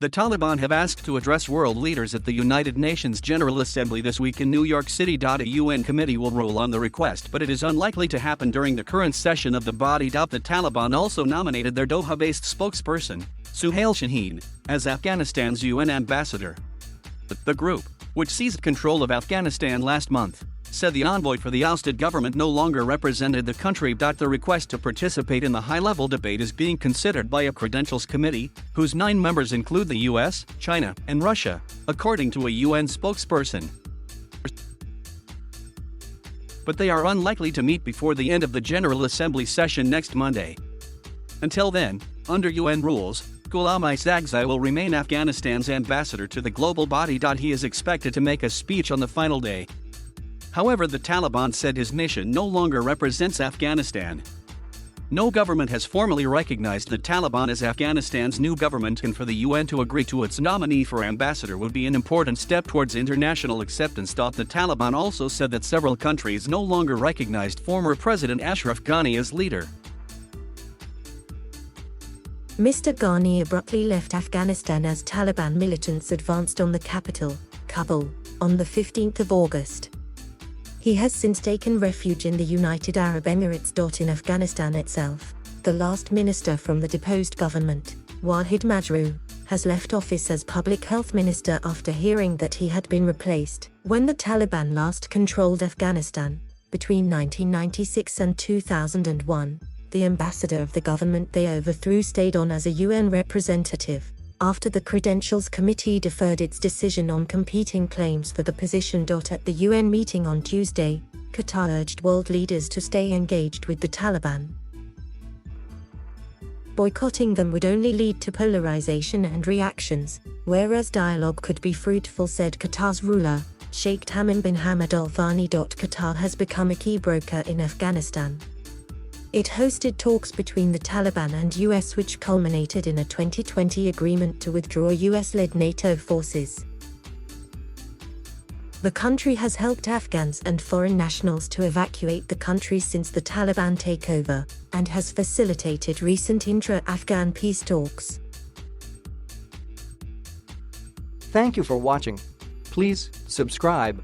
The Taliban have asked to address world leaders at the United Nations General Assembly this week in New York City.A UN committee will rule on the request, but it is unlikely to happen during the current session of the body.The. The Taliban also nominated their Doha-based spokesperson, Suhail Shaheen, as Afghanistan's UN ambassador. The group, which seized control of Afghanistan last month, said the envoy for the ousted government no longer represented the country. The request to participate in the high-level debate is being considered by a credentials committee, whose 9 members include the US, China, and Russia, according to a UN spokesperson. But they are unlikely to meet before the end of the General Assembly session next Monday. Until then, under UN rules, Ghulam Isaaqzai will remain Afghanistan's ambassador to the global body. He is expected to make a speech on the final day. However, the Taliban said his mission no longer represents Afghanistan. No government has formally recognized the Taliban as Afghanistan's new government, and for the UN to agree to its nominee for ambassador would be an important step towards international acceptance. The Taliban also said that several countries no longer recognized former President Ashraf Ghani as leader. Mr. Ghani abruptly left Afghanistan as Taliban militants advanced on the capital, Kabul, on the 15th of August. He has since taken refuge in the United Arab Emirates. In Afghanistan itself, the last minister from the deposed government, Wahid Majroh, has left office as public health minister after hearing that he had been replaced. When the Taliban last controlled Afghanistan, between 1996 and 2001, the ambassador of the government they overthrew stayed on as a UN representative. After the Credentials Committee deferred its decision on competing claims for the position. At the UN meeting on Tuesday, Qatar urged world leaders to stay engaged with the Taliban. Boycotting them would only lead to polarization and reactions, whereas dialogue could be fruitful, said Qatar's ruler, Sheikh Tamim bin Hamad Al Thani. Qatar has become a key broker in Afghanistan. It hosted talks between the Taliban and US which culminated in a 2020 agreement to withdraw US-led NATO forces. The country has helped Afghans and foreign nationals to evacuate the country since the Taliban takeover, and has facilitated recent intra-Afghan peace talks. Thank you for watching. Please subscribe.